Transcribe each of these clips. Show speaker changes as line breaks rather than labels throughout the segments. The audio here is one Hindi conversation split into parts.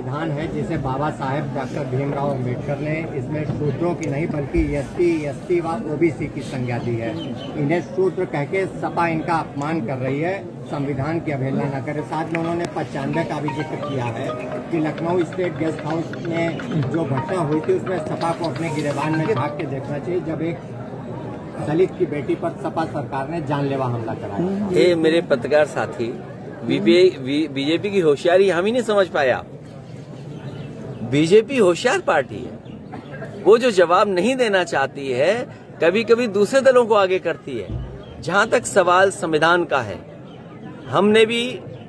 संविधान है जिसे बाबा साहेब डॉक्टर भीमराव अम्बेडकर ने इसमें शूद्रों की नहीं बल्कि एसटी व ओबीसी की संज्ञा दी है। इन्हें शूद्र कह के सपा इनका अपमान कर रही है, संविधान की अवहेलना न करे। साथ में उन्होंने 95 का भी जिक्र किया है कि लखनऊ स्टेट गेस्ट हाउस में जो घटना हुई थी उसमें सपा को अपने गिरेबान में झाँक के देखना चाहिए, जब एक दलित की बेटी पर सपा सरकार ने जानलेवा हमला कराया।
ये मेरे पत्रकार साथी बीजेपी की होशियारी हम ही नहीं समझ पाया। बीजेपी होशियार पार्टी है, वो जो जवाब नहीं देना चाहती है कभी कभी दूसरे दलों को आगे करती है। जहां तक सवाल संविधान का है, हमने भी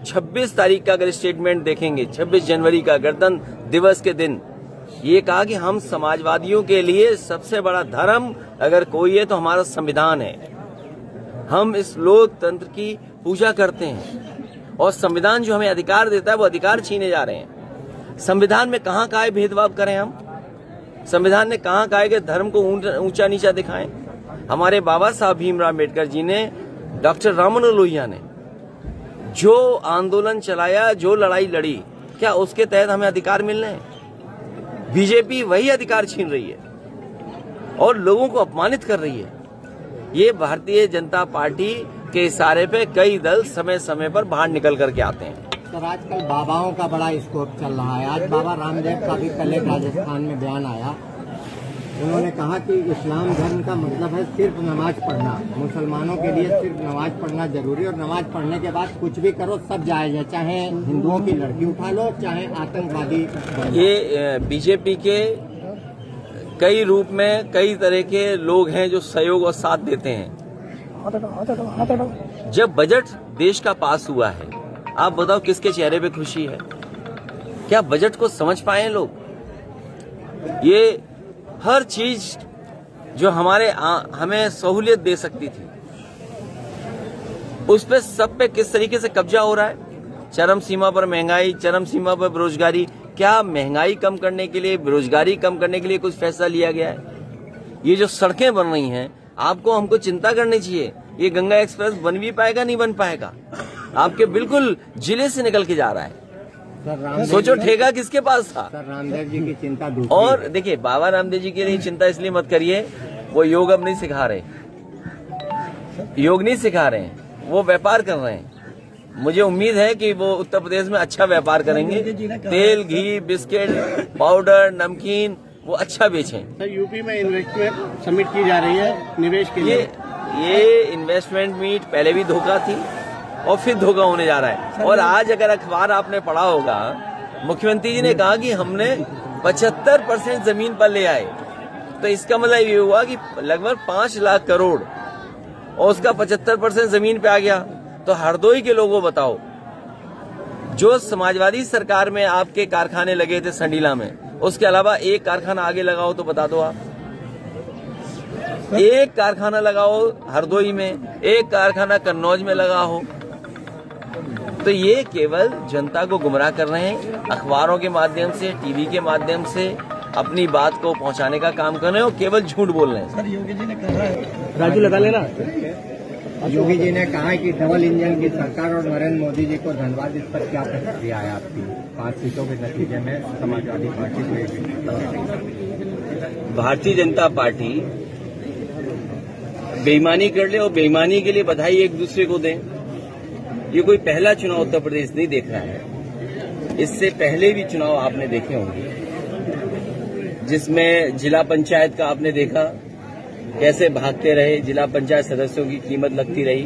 26 तारीख का अगर स्टेटमेंट देखेंगे, 26 जनवरी का गणतंत्र दिवस के दिन ये कहा कि हम समाजवादियों के लिए सबसे बड़ा धर्म अगर कोई है तो हमारा संविधान है। हम इस लोकतंत्र की पूजा करते हैं और संविधान जो हमें अधिकार देता है वो अधिकार छीने जा रहे हैं। संविधान में कहाँ कहा है भेदभाव करें हम? संविधान ने कहाँ कहा है कि धर्म को ऊंचा नीचा दिखाएं? हमारे बाबा साहब भीमराव अम्बेडकर जी ने, डॉक्टर राममनोहर लोहिया ने जो आंदोलन चलाया, जो लड़ाई लड़ी, क्या उसके तहत हमें अधिकार मिल रहे हैं? बीजेपी वही अधिकार छीन रही है और लोगों को अपमानित कर रही है। ये भारतीय जनता पार्टी के इशारे पे कई दल समय समय पर बाहर निकल करके आते हैं।
सर, आजकल बाबाओं का बड़ा स्कोप चल रहा है। आज बाबा रामदेव का भी कल एक राजस्थान में बयान आया। उन्होंने कहा कि इस्लाम धर्म का मतलब है सिर्फ नमाज पढ़ना, मुसलमानों के लिए सिर्फ नमाज पढ़ना जरूरी, और नमाज पढ़ने के बाद कुछ भी करो सब जायज है, चाहे हिंदुओं की लड़की उठा लो, चाहे आतंकवादी।
ये बीजेपी के कई रूप में कई तरह के लोग हैं जो सहयोग और साथ देते हैं। जब बजट देश का पास हुआ है, आप बताओ किसके चेहरे पे खुशी है? क्या बजट को समझ पाए लोग? ये हर चीज जो हमें सहूलियत दे सकती थी, उस पे सब पे किस तरीके से कब्जा हो रहा है। चरम सीमा पर महंगाई, चरम सीमा पर बेरोजगारी। क्या महंगाई कम करने के लिए, बेरोजगारी कम करने के लिए कुछ फैसला लिया गया है? ये जो सड़कें बन रही हैं, आपको हमको चिंता करनी चाहिए। ये गंगा एक्सप्रेस बन भी पाएगा, नहीं बन पाएगा? आपके बिल्कुल जिले से निकल के जा रहा है। सोचो ठेका किसके पास था?
सर, रामदेव जी की चिंता दूसरी।
और देखिए, बाबा रामदेव जी की लिए चिंता इसलिए मत करिए, वो योग अब नहीं सिखा रहे, योग नहीं सिखा रहे हैं, वो व्यापार कर रहे हैं। मुझे उम्मीद है कि वो उत्तर प्रदेश में अच्छा व्यापार करेंगे। तेल, घी, बिस्किट, पाउडर, नमकीन वो अच्छा बेचें।
सर, यूपी में इन्वेस्टमेंट समिट की जा रही है निवेश के लिए।
ये इन्वेस्टमेंट मीट पहले भी धोखा थी और फिर धोखा होने जा रहा है। और आज अगर अखबार आपने पढ़ा होगा, मुख्यमंत्री जी ने कहा कि हमने 75% जमीन पर ले आए, तो इसका मतलब ये हुआ कि लगभग 5 लाख करोड़ और उसका 75% जमीन पे आ गया। तो हरदोई के लोगों बताओ, जो समाजवादी सरकार में आपके कारखाने लगे थे संडीला में, उसके अलावा एक कारखाना आगे लगाओ तो बता दो आप। एक कारखाना लगाओ हरदोई में, एक कारखाना कन्नौज में लगाओ। तो ये केवल जनता को गुमराह कर रहे हैं, अखबारों के माध्यम से, टीवी के माध्यम से अपनी बात को पहुंचाने का काम कर रहे हैं और केवल झूठ बोल रहे हैं।
सर, योगी जी ने कहा है, राजू लगा लेना।
योगी जी ने कहा है कि डबल इंजन की सरकार और नरेंद्र मोदी जी को धन्यवाद। इस पर क्या प्रतिक्रिया है आपकी? 5 सीटों के नतीजे में समाजवादी पार्टी को।
भारतीय जनता पार्टी बेईमानी कर ले और बेईमानी के लिए बधाई एक दूसरे को दें। ये कोई पहला चुनाव उत्तर प्रदेश नहीं देख रहा है। इससे पहले भी चुनाव आपने देखे होंगे, जिसमें जिला पंचायत का आपने देखा कैसे भागते रहे, जिला पंचायत सदस्यों की कीमत लगती रही।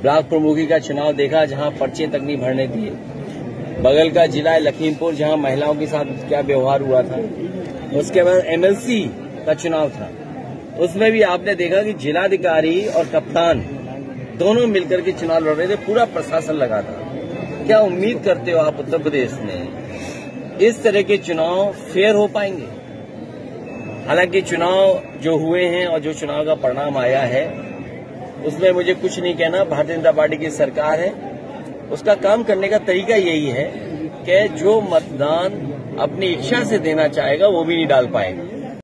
ब्लॉक प्रमुखी का चुनाव देखा, जहां पर्चे तक नहीं भरने दिए। बगल का जिला लखीमपुर, जहां महिलाओं के साथ क्या व्यवहार हुआ था। उसके बाद एमएलसी का चुनाव था, उसमें भी आपने देखा कि जिलाधिकारी और कप्तान दोनों मिलकर के चुनाव लड़ रहे थे, पूरा प्रशासन लगा था। क्या उम्मीद करते हो आप उत्तर प्रदेश में इस तरह के चुनाव फेयर हो पाएंगे? हालांकि चुनाव जो हुए हैं और जो चुनाव का परिणाम आया है, उसमें मुझे कुछ नहीं कहना। भारतीय जनता पार्टी की सरकार है, उसका काम करने का तरीका यही है कि जो मतदान अपनी इच्छा से देना चाहेगा वो भी नहीं डाल पाएगा।